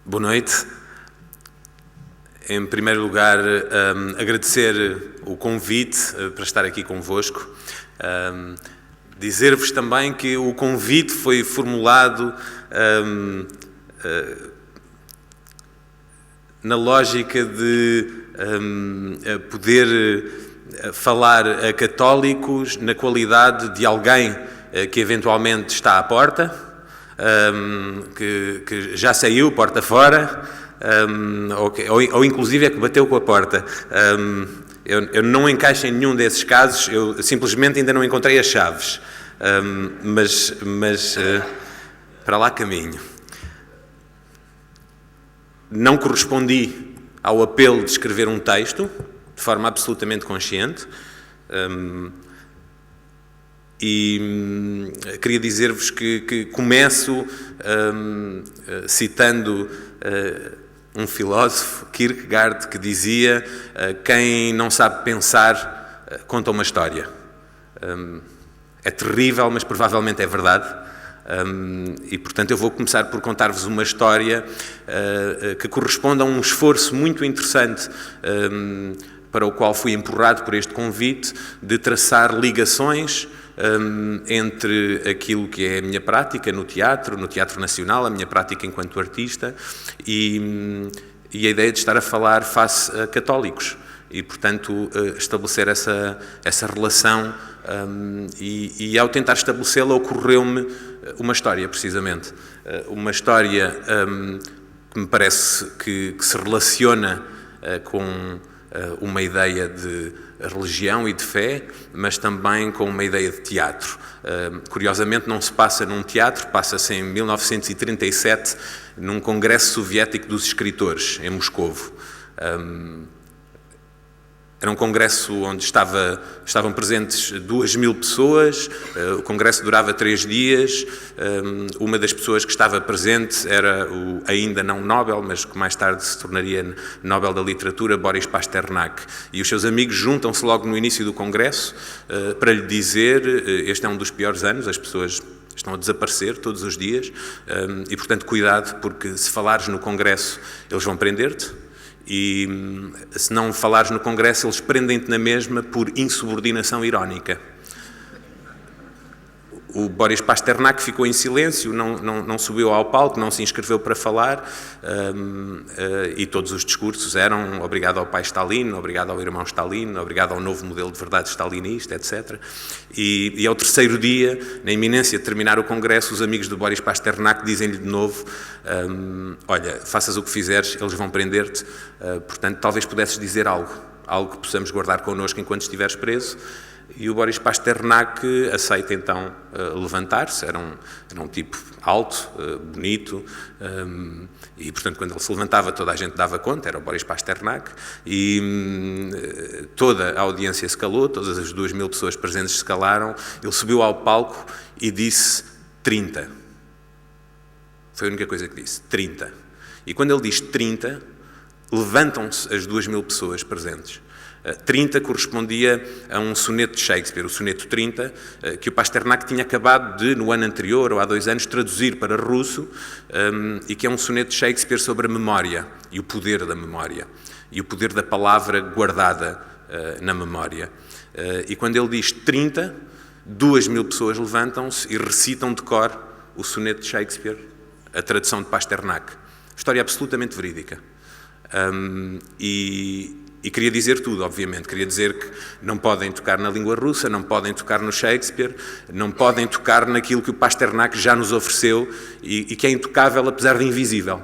Boa noite. Em primeiro lugar, agradecer o convite para estar aqui convosco. Dizer-vos também que o convite foi formulado na lógica de poder falar a católicos na qualidade de alguém que eventualmente está à porta, que já saiu porta fora, ou inclusive é que bateu com a porta. Eu não encaixo em nenhum desses casos, eu simplesmente ainda não encontrei as chaves, mas para lá caminho. Não correspondi ao apelo de escrever um texto, de forma absolutamente consciente, e queria dizer-vos que começo citando um filósofo, Kierkegaard, que dizia: quem não sabe pensar, conta uma história. É terrível, mas provavelmente é verdade. E, portanto, eu vou começar por contar-vos uma história que corresponde a um esforço muito interessante para o qual fui empurrado por este convite, de traçar ligações entre aquilo que é a minha prática no Teatro Nacional, a minha prática enquanto artista, e a ideia de estar a falar face a católicos. E, portanto, estabelecer essa relação, e ao tentar estabelecê-la ocorreu-me uma história, precisamente. Uma história que me parece que se relaciona com uma ideia de religião e de fé, mas também com uma ideia de teatro. Curiosamente, não se passa num teatro, passa-se em 1937, num congresso soviético dos escritores, em Moscovo. Era um congresso onde estavam presentes 2.000 pessoas, o congresso durava 3 dias, uma das pessoas que estava presente era o ainda não Nobel, mas que mais tarde se tornaria Nobel da Literatura, Boris Pasternak. E os seus amigos juntam-se logo no início do congresso para lhe dizer: este é um dos piores anos, as pessoas estão a desaparecer todos os dias, e, portanto, cuidado, porque se falares no congresso, eles vão prender-te. E se não falares no congresso, eles prendem-te na mesma por insubordinação irónica. O Boris Pasternak ficou em silêncio, não subiu ao palco, não se inscreveu para falar, e todos os discursos eram: obrigado ao pai Stalin, obrigado ao irmão Stalin, obrigado ao novo modelo de verdade stalinista, etc. E ao terceiro dia, na iminência de terminar o congresso, os amigos do Boris Pasternak dizem-lhe de novo: olha, faças o que fizeres, eles vão prender-te, portanto, talvez pudesses dizer algo que possamos guardar connosco enquanto estiveres preso. E o Boris Pasternak aceita então levantar-se. Era um tipo alto, bonito, e, portanto, quando ele se levantava, toda a gente dava conta, era o Boris Pasternak, e toda a audiência se calou, todas as 2.000 pessoas presentes se calaram. Ele subiu ao palco e disse 30. Foi a única coisa que disse, 30. E quando ele diz 30, levantam-se as 2.000 pessoas presentes. 30 correspondia a um soneto de Shakespeare, o soneto 30, que o Pasternak tinha acabado de, no ano anterior, ou há 2 anos, traduzir para russo, e que é um soneto de Shakespeare sobre a memória e o poder da memória, e o poder da palavra guardada na memória. E quando ele diz 30, 2.000 pessoas levantam-se e recitam de cor o soneto de Shakespeare, a tradução de Pasternak. História absolutamente verídica. E queria dizer tudo, obviamente. Queria dizer que não podem tocar na língua russa, não podem tocar no Shakespeare, não podem tocar naquilo que o Pasternak já nos ofereceu e que é intocável, apesar de invisível.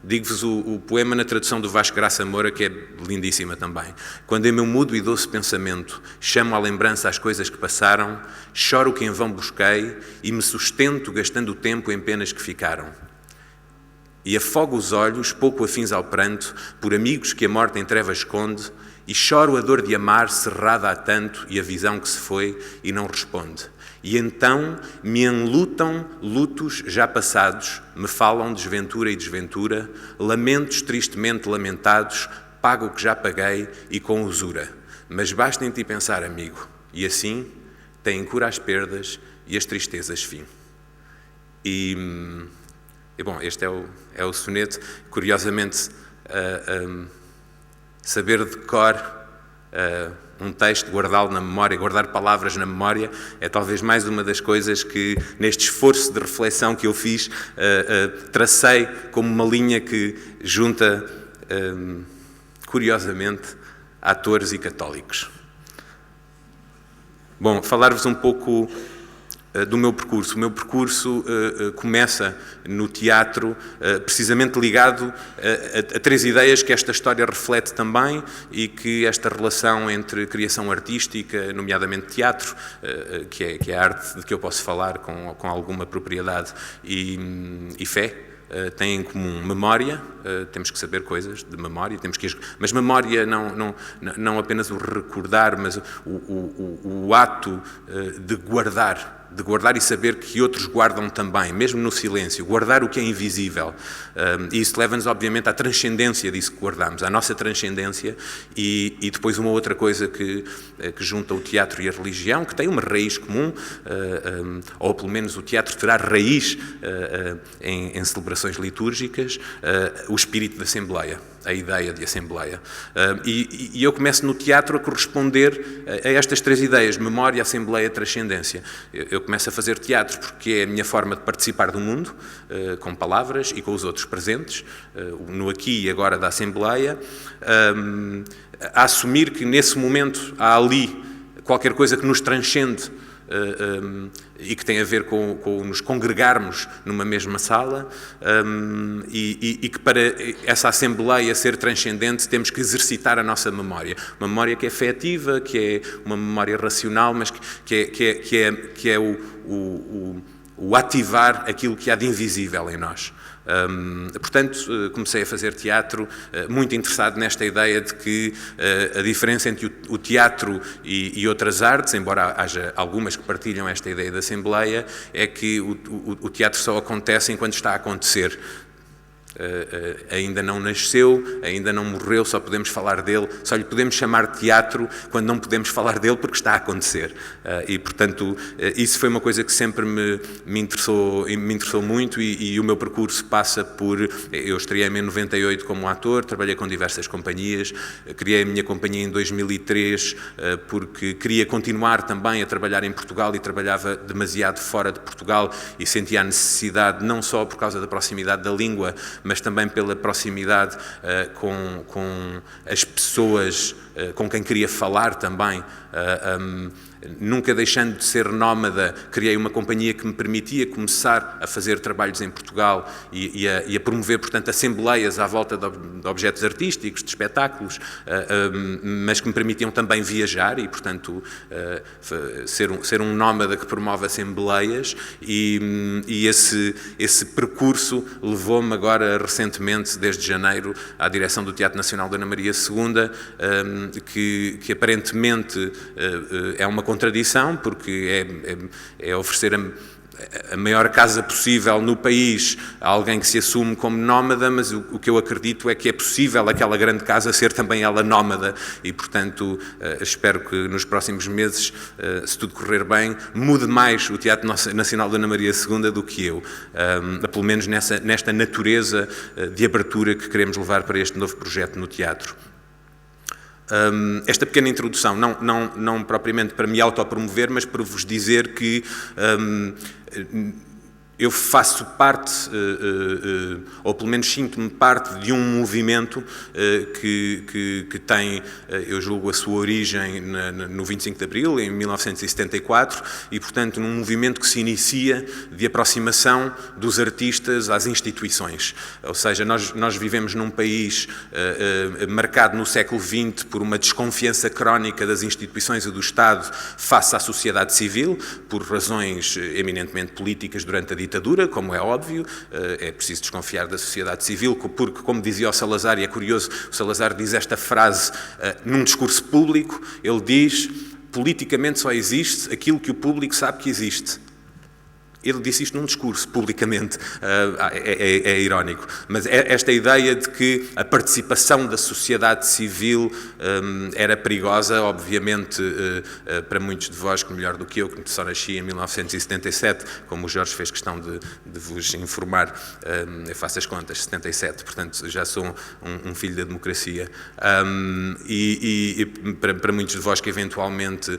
Digo-vos o poema na tradução do Vasco Graça Moura, que é lindíssima também. Quando em meu mudo e doce pensamento chamo à lembrança as coisas que passaram, choro o que em vão busquei e me sustento gastando o tempo em penas que ficaram. E afogo os olhos, pouco afins ao pranto, por amigos que a morte em trevas esconde, e choro a dor de amar cerrada há tanto e a visão que se foi e não responde. E então me enlutam lutos já passados, me falam desventura e desventura, lamentos tristemente lamentados, pago o que já paguei e com usura. Mas basta em ti pensar, amigo, e assim têm cura as perdas e as tristezas fim. E E bom, este é o soneto. Curiosamente, saber de cor um texto, guardá-lo na memória, guardar palavras na memória, é talvez mais uma das coisas que, neste esforço de reflexão que eu fiz, tracei como uma linha que junta, curiosamente, atores e católicos. Bom, falar-vos um pouco do meu percurso. O meu percurso começa no teatro, precisamente ligado a três ideias que esta história reflete também e que esta relação entre criação artística, nomeadamente teatro, que é a arte de que eu posso falar com alguma propriedade, e fé, têm em comum memória. Temos que saber coisas de memória, mas memória não apenas o recordar, mas o ato de guardar e saber que outros guardam também, mesmo no silêncio, guardar o que é invisível. E isso leva-nos, obviamente, à transcendência disso que guardamos, à nossa transcendência, e depois uma outra coisa que junta o teatro e a religião, que tem uma raiz comum, ou pelo menos o teatro terá raiz em celebrações litúrgicas, o espírito da Assembleia, a ideia de Assembleia. E eu começo no teatro a corresponder a estas três ideias: memória, Assembleia, transcendência. Eu começo a fazer teatro porque é a minha forma de participar do mundo, com palavras e com os outros presentes, no aqui e agora da Assembleia, a assumir que nesse momento há ali qualquer coisa que nos transcende, e que tem a ver com nos congregarmos numa mesma sala, e que para essa Assembleia ser transcendente temos que exercitar a nossa memória. Uma memória que é afetiva, que é uma memória racional, mas que é o ativar aquilo que há de invisível em nós. Portanto, comecei a fazer teatro muito interessado nesta ideia de que a diferença entre o teatro e outras artes, embora haja algumas que partilham esta ideia da Assembleia, é que o teatro só acontece enquanto está a acontecer. Ainda não nasceu, ainda não morreu, só podemos falar dele, só lhe podemos chamar de teatro quando não podemos falar dele porque está a acontecer. E, portanto, isso foi uma coisa que sempre me interessou muito, e o meu percurso passa por... Eu estreiei-me em 98 como ator, trabalhei com diversas companhias, criei a minha companhia em 2003 porque queria continuar também a trabalhar em Portugal e trabalhava demasiado fora de Portugal e sentia a necessidade, não só por causa da proximidade da língua, mas também pela proximidade com as pessoas com quem queria falar também. Nunca deixando de ser nómada, criei uma companhia que me permitia começar a fazer trabalhos em Portugal e a promover, portanto, assembleias à volta de objetos artísticos, de espetáculos, mas que me permitiam também viajar e, portanto, ser um nómada que promove assembleias, e esse percurso levou-me agora, recentemente, desde janeiro, à direção do Teatro Nacional Dona Maria II, que aparentemente é uma contradição, porque é oferecer a maior casa possível no país a alguém que se assume como nómada, mas o que eu acredito é que é possível aquela grande casa ser também ela nómada, e, portanto, espero que nos próximos meses, se tudo correr bem, mude mais o Teatro Nacional Dona Maria II do que eu, pelo menos nesta natureza de abertura que queremos levar para este novo projeto no teatro. Esta pequena introdução, não propriamente para me autopromover, mas para vos dizer que eu faço parte, ou pelo menos sinto-me parte de um movimento que tem, eu julgo, a sua origem no 25 de Abril, em 1974, e, portanto, num movimento que se inicia de aproximação dos artistas às instituições. Ou seja, nós vivemos num país marcado no século XX por uma desconfiança crónica das instituições e do Estado face à sociedade civil, por razões eminentemente políticas durante a ditadura, como é óbvio. É preciso desconfiar da sociedade civil, porque, como dizia o Salazar, e é curioso, o Salazar diz esta frase num discurso público, ele diz: politicamente só existe aquilo que o público sabe que existe. Ele disse isto num discurso, publicamente, é irónico, mas esta ideia de que a participação da sociedade civil era perigosa, obviamente, para muitos de vós, que melhor do que eu, que só nasci em 1977, como o Jorge fez questão de vos informar, eu faço as contas, 77, portanto já sou um filho da democracia, e para muitos de vós que eventualmente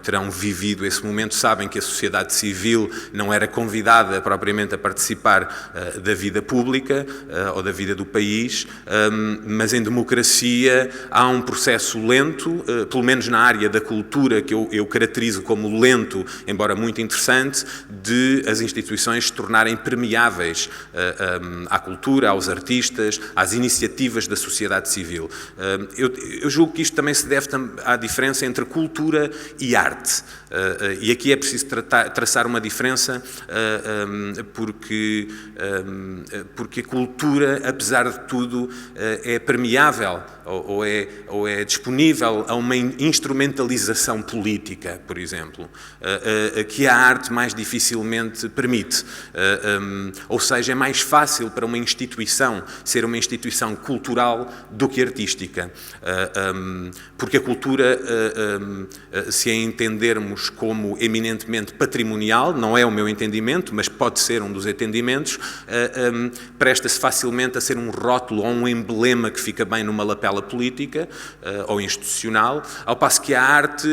terão vivido esse momento, sabem que a sociedade civil não era convidada propriamente a participar da vida pública ou da vida do país, mas em democracia há um processo lento, pelo menos na área da cultura, que eu caracterizo como lento, embora muito interessante, de as instituições se tornarem permeáveis à cultura, aos artistas, às iniciativas da sociedade civil. Eu julgo que isto também se deve à diferença entre cultura e arte. E aqui é preciso traçar uma diferença, porque a cultura, apesar de tudo, é permeável ou é disponível a uma instrumentalização política, por exemplo, que a arte mais dificilmente permite. Ou seja, é mais fácil para uma instituição ser uma instituição cultural do que artística, porque a cultura, se a entendermos como eminentemente patrimonial, não é o meu entendimento, mas pode ser um dos entendimentos, presta-se facilmente a ser um rótulo ou um emblema que fica bem numa lapela política ou institucional, ao passo que a arte,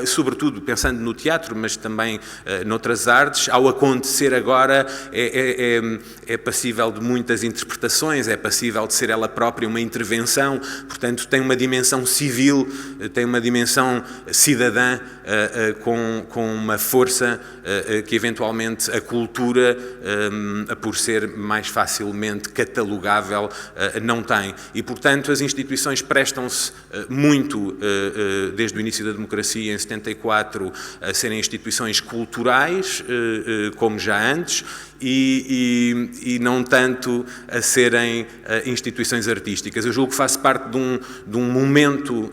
sobretudo pensando no teatro, mas também noutras artes, ao acontecer agora é passível de muitas interpretações, é passível de ser ela própria uma intervenção, portanto tem uma dimensão civil, tem uma dimensão cidadã, com uma força que eventualmente a cultura, por ser mais facilmente catalogável, não tem. E, portanto, as instituições prestam-se muito, desde o início da democracia, em 74, a serem instituições culturais, como já antes, e não tanto a serem instituições artísticas. Eu julgo que faço parte de um momento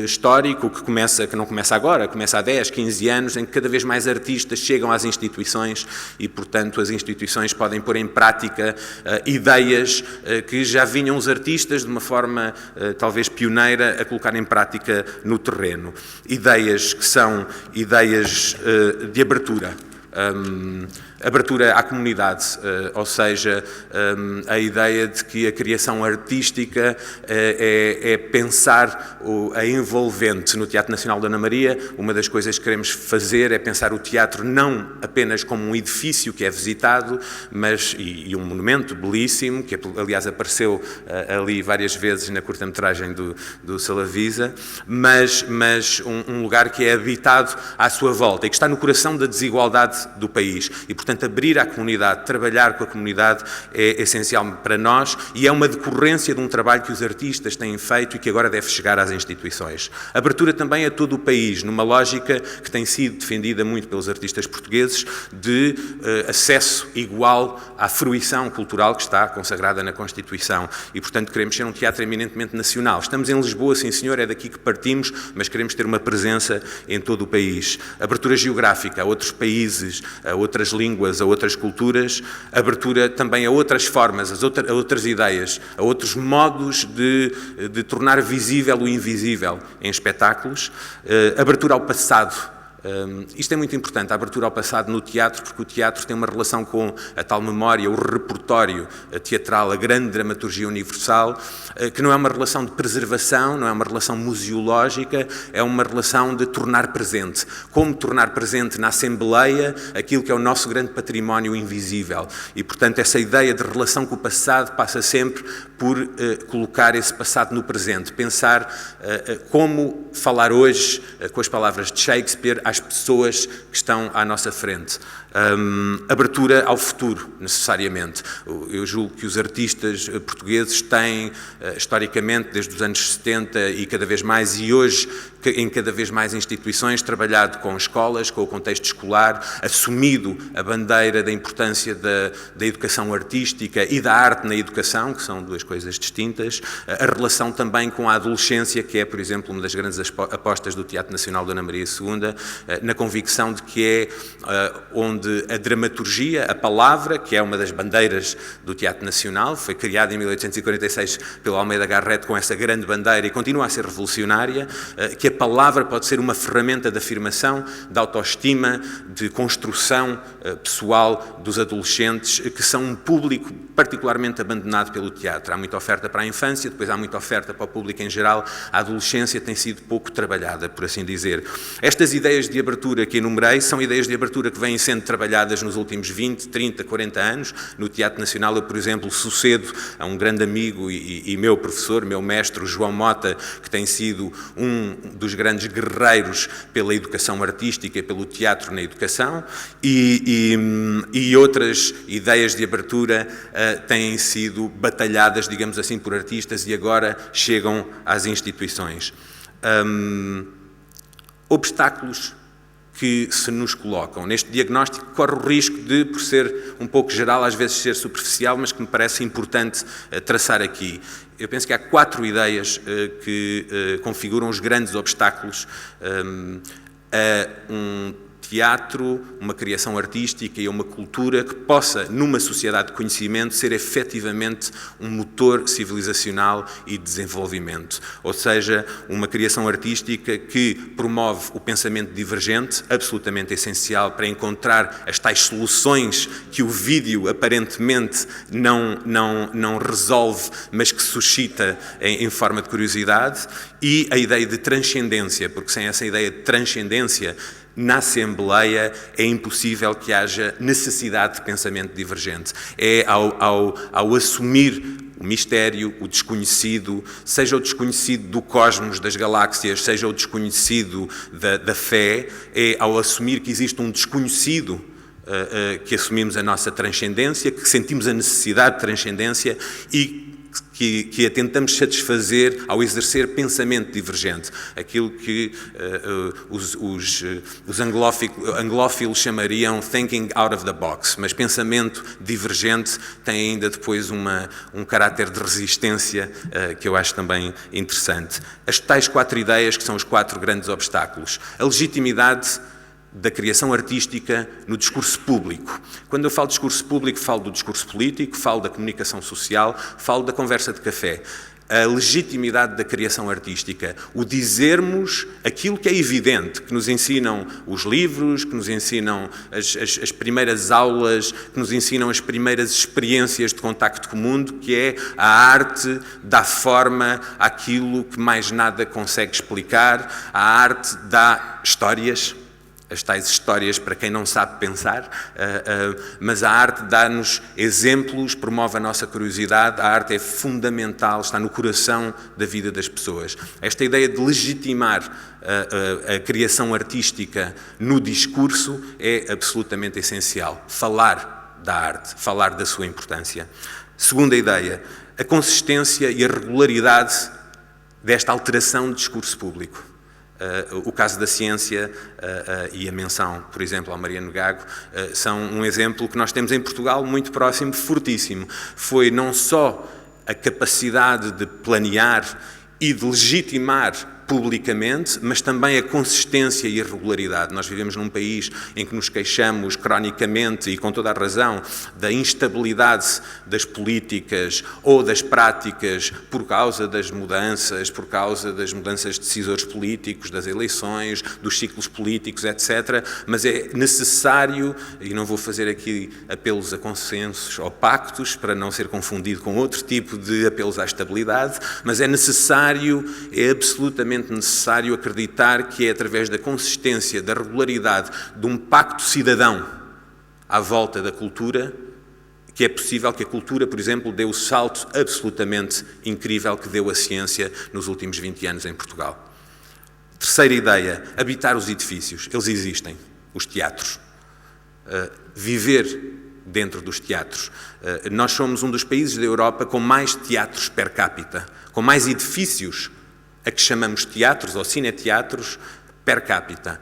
histórico que não começa agora, começa há 10, 15 anos, em que cada vez mais artistas chegam às instituições e, portanto, as instituições podem pôr em prática ideias que já vinham os artistas de uma forma talvez pioneira a colocar em prática no terreno. Ideias que são ideias de abertura. Abertura à comunidade, ou seja, a ideia de que a criação artística é pensar a envolvente. No Teatro Nacional de Ana Maria, uma das coisas que queremos fazer é pensar o teatro não apenas como um edifício que é visitado, e um monumento belíssimo, que aliás apareceu ali várias vezes na curta-metragem do Salavisa, mas um lugar que é habitado à sua volta e que está no coração da desigualdade do país. E, portanto, abrir à comunidade, trabalhar com a comunidade é essencial para nós e é uma decorrência de um trabalho que os artistas têm feito e que agora deve chegar às instituições. Abertura também a todo o país, numa lógica que tem sido defendida muito pelos artistas portugueses de acesso igual à fruição cultural que está consagrada na Constituição e, portanto, queremos ser um teatro eminentemente nacional. Estamos em Lisboa, sim senhor, é daqui que partimos, mas queremos ter uma presença em todo o país. Abertura geográfica a outros países, a outras línguas, a outras culturas, abertura também a outras formas, a outras ideias, a outros modos de tornar visível o invisível em espetáculos, abertura ao passado. Isto é muito importante, a abertura ao passado no teatro, porque o teatro tem uma relação com a tal memória, o repertório teatral, a grande dramaturgia universal, que não é uma relação de preservação, não é uma relação museológica, é uma relação de tornar presente. Como tornar presente na Assembleia aquilo que é o nosso grande património invisível. E, portanto, essa ideia de relação com o passado passa sempre por colocar esse passado no presente, pensar como falar hoje com as palavras de Shakespeare às pessoas que estão à nossa frente. Abertura ao futuro, necessariamente. Eu julgo que os artistas portugueses têm, historicamente, desde os anos 70 e cada vez mais, e hoje em cada vez mais instituições, trabalhado com escolas, com o contexto escolar, assumido a bandeira da importância da educação artística e da arte na educação, que são duas coisas distintas, a relação também com a adolescência, que é, por exemplo, uma das grandes apostas do Teatro Nacional de Ana Maria II, na convicção de que é onde a dramaturgia, a palavra, que é uma das bandeiras do Teatro Nacional, foi criada em 1846 pelo Almeida Garrett com essa grande bandeira e continua a ser revolucionária, que a palavra pode ser uma ferramenta de afirmação, de autoestima, de construção pessoal dos adolescentes, que são um público particularmente abandonado pelo teatro. Há muita oferta para a infância, depois há muita oferta para o público em geral. A adolescência tem sido pouco trabalhada, por assim dizer. Estas ideias de abertura que enumerei são ideias de abertura que vêm sendo trabalhadas nos últimos 20, 30, 40 anos. No Teatro Nacional, eu, por exemplo, sucedo a um grande amigo e meu professor, meu mestre, o João Mota, que tem sido um dos grandes guerreiros pela educação artística e pelo teatro na educação, e outras ideias de abertura têm sido batalhadas, digamos assim, por artistas e agora chegam às instituições. Obstáculos que se nos colocam. Neste diagnóstico corre o risco de, por ser um pouco geral, às vezes ser superficial, mas que me parece importante traçar aqui. Eu penso que há 4 ideias que configuram os grandes obstáculos a um teatro, uma criação artística e uma cultura que possa, numa sociedade de conhecimento, ser efetivamente um motor civilizacional e de desenvolvimento. Ou seja, uma criação artística que promove o pensamento divergente, absolutamente essencial para encontrar as tais soluções que o vídeo aparentemente não resolve, mas que suscita em forma de curiosidade, e a ideia de transcendência, porque sem essa ideia de transcendência, na Assembleia é impossível que haja necessidade de pensamento divergente. É ao assumir o mistério, o desconhecido, seja o desconhecido do cosmos, das galáxias, seja o desconhecido da fé, é ao assumir que existe um desconhecido que assumimos a nossa transcendência, que sentimos a necessidade de transcendência e que a tentamos satisfazer ao exercer pensamento divergente. Aquilo que os anglófilos chamariam thinking out of the box, mas pensamento divergente tem ainda depois um caráter de resistência que eu acho também interessante. As tais 4 ideias que são os 4 grandes obstáculos. A legitimidade da criação artística no discurso público. Quando eu falo de discurso público, falo do discurso político, falo da comunicação social, falo da conversa de café. A legitimidade da criação artística, o dizermos aquilo que é evidente, que nos ensinam os livros, que nos ensinam as primeiras aulas, que nos ensinam as primeiras experiências de contacto com o mundo, que é a arte dá forma àquilo que mais nada consegue explicar, a arte dá histórias, as tais histórias para quem não sabe pensar, mas a arte dá-nos exemplos, promove a nossa curiosidade, a arte é fundamental, está no coração da vida das pessoas. Esta ideia de legitimar a criação artística no discurso é absolutamente essencial. Falar da arte, falar da sua importância. Segunda ideia, a consistência e a regularidade desta alteração de discurso público. O caso da ciência e a menção, por exemplo, ao Mariano Gago, são um exemplo que nós temos em Portugal muito próximo, fortíssimo. Foi não só a capacidade de planear e de legitimar publicamente, mas também a consistência e a regularidade. Nós vivemos num país em que nos queixamos cronicamente e com toda a razão da instabilidade das políticas ou das práticas por causa das mudanças de decisores políticos, das eleições, dos ciclos políticos, etc. Mas é necessário, e não vou fazer aqui apelos a consensos ou pactos para não ser confundido com outro tipo de apelos à estabilidade, mas é necessário, é absolutamente necessário acreditar que é através da consistência, da regularidade, de um pacto cidadão à volta da cultura, que é possível que a cultura, por exemplo, dê o salto absolutamente incrível que deu a ciência nos últimos 20 anos em Portugal. Terceira ideia, habitar os edifícios. Eles existem, os teatros. Viver dentro dos teatros. Nós somos um dos países da Europa com mais teatros per capita, com mais edifícios a que chamamos teatros ou cineteatros per capita.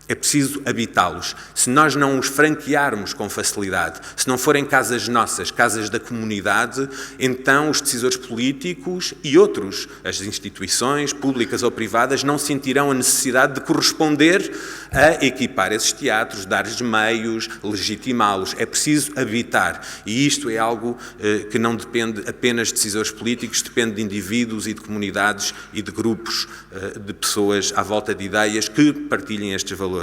É preciso habitá-los. Se nós não os franquearmos com facilidade, se não forem casas nossas, casas da comunidade, então os decisores políticos e outros, as instituições públicas ou privadas, não sentirão a necessidade de corresponder a equipar esses teatros, dar-lhes meios, legitimá-los. É preciso habitar. E isto é algo que não depende apenas de decisores políticos, depende de indivíduos e de comunidades e de grupos de pessoas à volta de ideias que partilhem estes valores.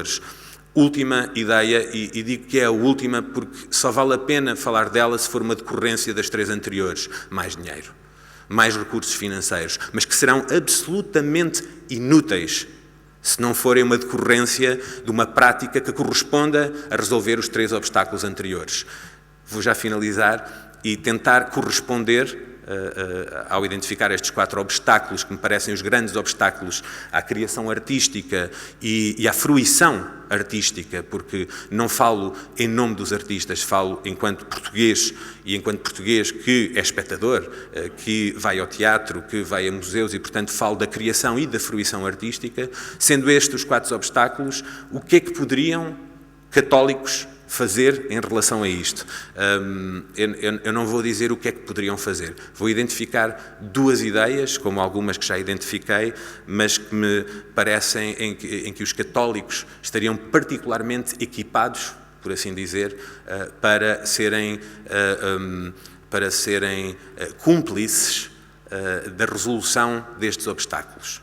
Última ideia, e digo que é a última porque só vale a pena falar dela se for uma decorrência das 3 anteriores. Mais dinheiro, mais recursos financeiros, mas que serão absolutamente inúteis se não forem uma decorrência de uma prática que corresponda a resolver os 3 obstáculos anteriores. Vou já finalizar e tentar corresponder ao identificar estes 4 obstáculos, que me parecem os grandes obstáculos à criação artística e à fruição artística, porque não falo em nome dos artistas, falo enquanto português e enquanto português que é espectador, que vai ao teatro, que vai a museus e, portanto, falo da criação e da fruição artística. Sendo estes os 4 obstáculos, o que é que poderiam católicos fazer em relação a isto? Eu não vou dizer o que é que poderiam fazer. Vou identificar 2 ideias, como algumas que já identifiquei, mas que me parecem em que os católicos estariam particularmente equipados, por assim dizer, para serem cúmplices da resolução destes obstáculos.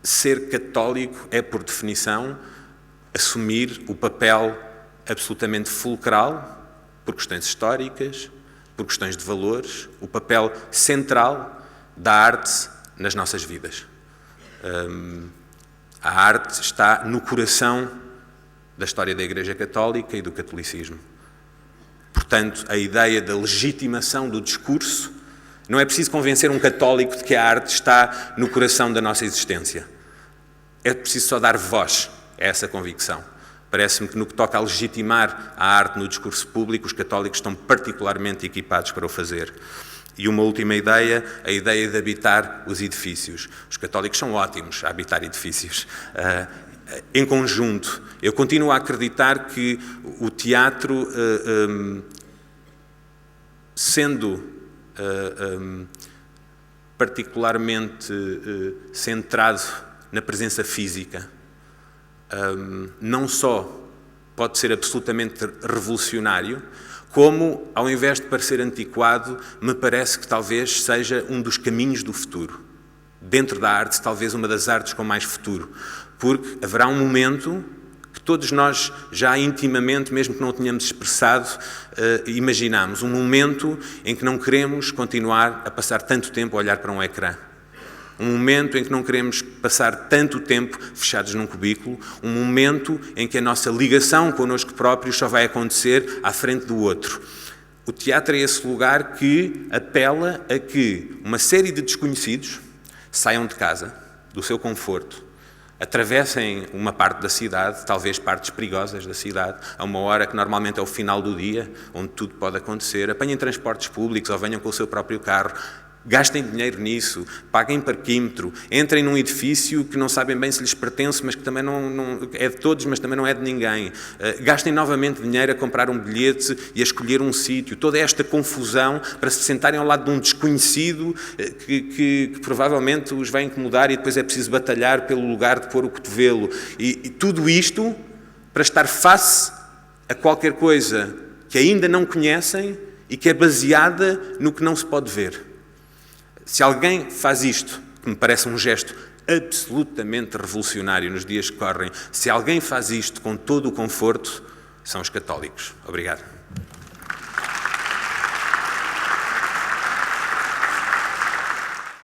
Ser católico é, por definição, assumir o papel absolutamente fulcral, por questões históricas, por questões de valores, o papel central da arte nas nossas vidas. A arte está no coração da história da Igreja Católica e do catolicismo. Portanto, a ideia da legitimação do discurso, não é preciso convencer um católico de que a arte está no coração da nossa existência. É preciso só dar voz a essa convicção. Parece-me que no que toca a legitimar a arte no discurso público, os católicos estão particularmente equipados para o fazer. E uma última ideia, a ideia de habitar os edifícios. Os católicos são ótimos a habitar edifícios. Em conjunto, eu continuo a acreditar que o teatro, sendo particularmente centrado na presença física, não só pode ser absolutamente revolucionário, como, ao invés de parecer antiquado, me parece que talvez seja um dos caminhos do futuro. Dentro da arte, talvez uma das artes com mais futuro, porque haverá um momento que todos nós já intimamente, mesmo que não o tenhamos expressado, imaginamos, um momento em que não queremos continuar a passar tanto tempo a olhar para um ecrã. Um momento em que não queremos passar tanto tempo fechados num cubículo, um momento em que a nossa ligação connosco próprios só vai acontecer à frente do outro. O teatro é esse lugar que apela a que uma série de desconhecidos saiam de casa, do seu conforto, atravessem uma parte da cidade, talvez partes perigosas da cidade, a uma hora que normalmente é o final do dia, onde tudo pode acontecer, apanhem transportes públicos ou venham com o seu próprio carro, gastem dinheiro nisso, paguem parquímetro, entrem num edifício que não sabem bem se lhes pertence, mas que também não é de todos, mas também não é de ninguém. Gastem novamente dinheiro a comprar um bilhete e a escolher um sítio. Toda esta confusão para se sentarem ao lado de um desconhecido que provavelmente os vai incomodar e depois é preciso batalhar pelo lugar de pôr o cotovelo. E tudo isto para estar face a qualquer coisa que ainda não conhecem e que é baseada no que não se pode ver. Se alguém faz isto, que me parece um gesto absolutamente revolucionário nos dias que correm, se alguém faz isto com todo o conforto, são os católicos. Obrigado.